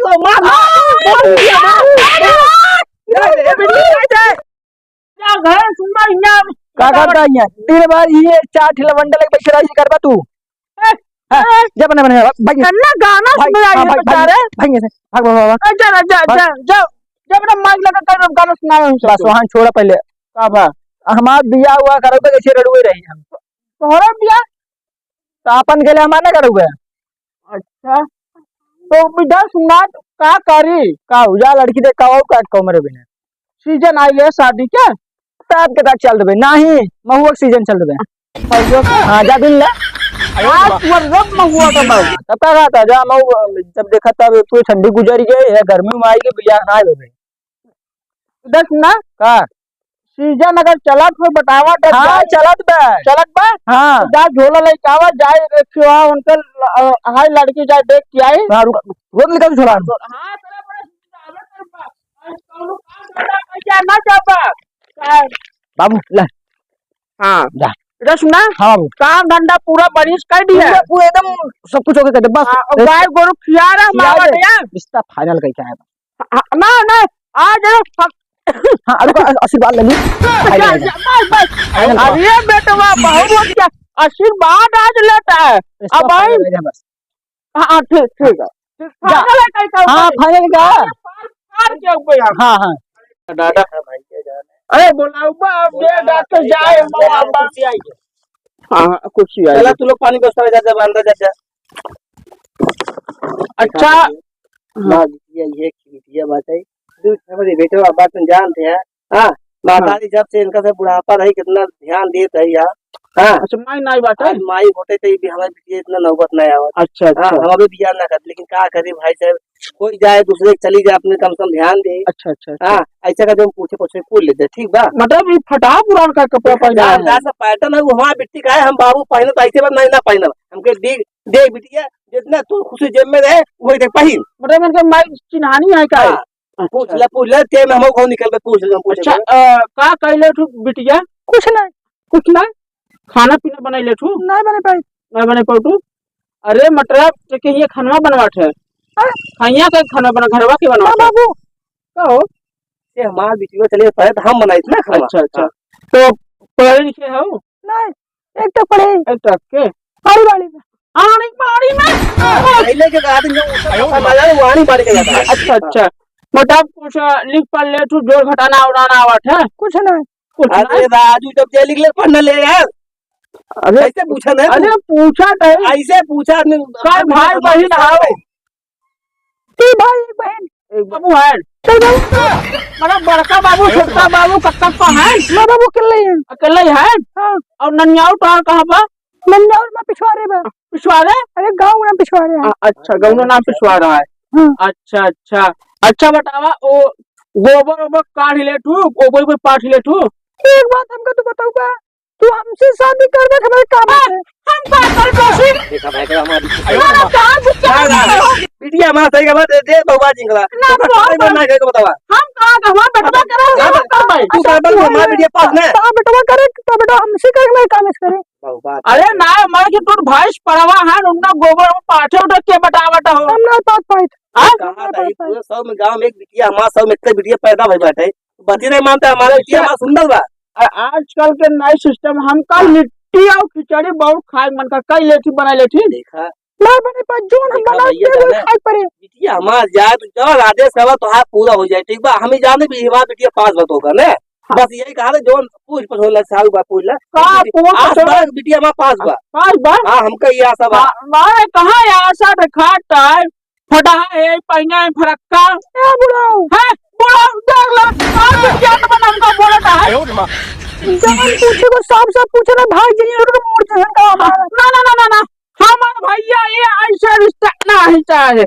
क्यों मार क्या घर सुनना इन्हें का करता है दिन भर ये चार ठेला बंडल के पैसे राशि करबा तू जब बने बने भाई कन्ना गाना सुन रहा है बेचारे भाई से भाग बाबा जा जब ना माइक लगा कर गाना सुनाओ बस वहां छोड़ा पहले का बा हमार बियाह हुआ करोगे कैसे रड़ुए रही हम तोहरा बिया तो अपन के लिए हमार ना करोगे अच्छा तो विदा सुना का करी का जा लड़की दे का काट को मेरे बिना सीजन आई है शादी के साथ के साथ चल देबे नहीं महुआ सीजन चल देबे हां जा बिन ले आज वर्रब महुआ का बाबू तब का था जा मऊ जब देखा तब पूरी ठंडी गुजर गई है गर्मी में आई के बियाह ना हो गई देख ना का सीजन अगर चलत हो बतावा तो हां चलत बा हां जा झोला लेकावा जाए रखियो उनके हाय लड़की जाए देख के आई हां रोक निकल छोड़ा हां तेरा बड़ा सुनावे कर बा आज कौनो काम करना क्या ना चाहबा बाबू ले हां जा इधर सुना हां काम धंधा पूरा बरिश कर दिया पूरा एकदम सब कुछ हो गया बस गाय गोरु खिया रहा मावा दिया रिश्ता फाइनल कह के आया ना ना आज हां आशीर्वाद लगी अरे बेटवा बहुत क्या आशीर्वाद आज लेता है अब भाई बस हाँ ठीक है हाँ फाइनल का हाँ हाँ दादा अरे बोलाओ डॉक्टर जाए हाँ कुर्सी आई चला तू लोग पानी व्यवस्था में जा अंदर जा अच्छा ये बात है बेटे बात तुम जानते हैं हाँ माताजी जब से इनका से बुढ़ापा रही कितना ध्यान देते है यार हाँ अच्छा माई नाई बात है माई होते तो भी हमारे बिटिया इतना नौबत नहीं आवत अच्छा अच्छा हम अभी बियाह ना कर लेकिन क्या करे भाई साहब कोई जाए दूसरे चली जाए अपने कम से कम ध्यान दे अच्छा अच्छा हाँ ऐसा का जो पूछे पूछ लेते ठीक बा मतलब ये फटा पुरान का कपड़ा पहना है ऐसा पैटर्न है वो हमारा बिट्टी का है हम बाबू पहने तो ऐसे बात नहीं ना पहनब हमके दे बिटिया जितना तू खुशी जेब में रहे वही देख पहिन मतलब इनके माई चिन्हानी है क्या पूछ ले ते में हम को निकल पूछ ले अच्छा का कहले तू बिटिया कुछ नहीं खाना पीना बनाई ले तू नहीं बने पाऊ तू अरे मतलब के ये खाना बनवाट है खाइया का खाना बना घरवा के बनवा बाबू कहो ये हमार बिटिया चले पहले तो हम बनाई थी ना खाना अच्छा अच्छा तो पढ़े लिखे हो नहीं एक तो पढ़े एक तो के बाड़ी में पहले के आदमी जो हमारा वाणी बाड़ी का जाता है अच्छा अच्छा मतलब कुछ लिख पढ़ ले तू जोड़ घटाना उड़ाना आवत है कुछ नहीं अरे राजू जब जे लिख ले पढ़ने ले यार अरे ऐसे पूछा नहीं अरे पूछा नहीं ऐसे पूछा काय भाई बहन आओ ती भाई बहन एक बाबू है मतलब बड़का बाबू छोटा बाबू कक्का का है मैं बाबू अकेले है और ननियाऊ तो कहां पर ननियाऊ में पिछवाड़े अरे गांव में पिछवाड़े अच्छा गांव नाम पिछवाड़ा है अच्छा अच्छा अच्छा बतावा ओ गोबर ओबर काढ़ ले तू गोबर कोई पाठ ले तू एक बात हमको तू बताऊगा तू हमसे शादी करबे हमारे काम है हम का कर कोशिश देखा भाई का हमारी बिटिया हमारा सही का बात दे बाबा जिंगला ना ना के बतावा हम कहां हमारा बेटवा करे तू कर बल हमारा बिटिया पास में ता बेटवा करे तो बेटा हमसे करे मैं काम करे अरे ना हमारे के तू भैंस पड़वा है उनका गोबर में पाठे उठ के बतावट हो हम ना पास पाइत कहां था पूरे 100 में गांव में एक बिटिया हमारा 100 में इतने बिटिया पैदा भई बाटे बती नहीं मानता हमारा बिटिया हमारा सुंदर बा आजकल के नए सिस्टम हम कल लिट्टी और खिचड़ी बहुत खाए मन का कई लेठी बना लेठी देखा ना बने पर जोन हम बनाते हैं खाई पड़े बिटिया हमारा जाए तो जब आदेश करवा तो हाथ पूरा हो जाए ठीक बा हम ही जाने भी हमारा बिटिया पास बात होगा ना बस यही कहा जोन पूछ पछोला साल बा पूछला का पूछ बिटिया हमारा पास बा हां हमका ये आशा बा मारे कहां ये आशा दिखाता है फटा है पहिना फरक्का ए बुढ़ाऊ है बुढ़ाऊ देख ला आज क्या तो बना हमका बोलता है जान पूछे को सब पूछे ना भाई जी और मोड़ से का हमारा ना हमारा भैया ये ऐसा रिश्ता नहीं चाहे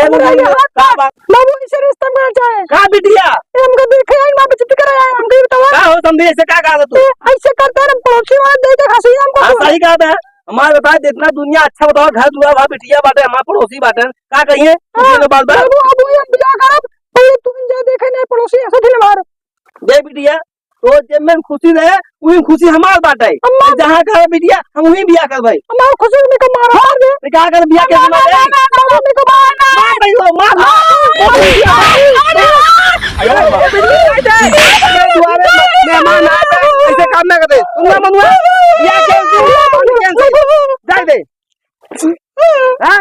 ए बुढ़ाऊ का बात बाबू ऐसे रिश्ता में चाहे का बिटिया हमको देखे आई मां बेइज्जती करे आए हमको बताओ का हो समझे ऐसे का कहा तू ऐसे करते हैं पड़ोसी वाले देख के हंसी हमको सही कहा था हमारे बता जितना दुनिया अच्छा बताओ घर दुआ भा बिटिया बाटे हमारा पड़ोसी बाटे का कहिए बात बा अब ये बिया करब पहले तू जा देखे नहीं पड़ोसी ऐसे दिल मार दे बिटिया तो जे में खुशी रहे वही खुशी हमार बाटे जहां का बिटिया हम वही बियाह कर भाई हमार खुशी में को मार हार दे तो क्या कर बियाह के मार दे को मार नहीं हो मार मेहमान आए ऐसे काम ना करे तुम ना मनुआ बियाह कैंसिल जाए दे हां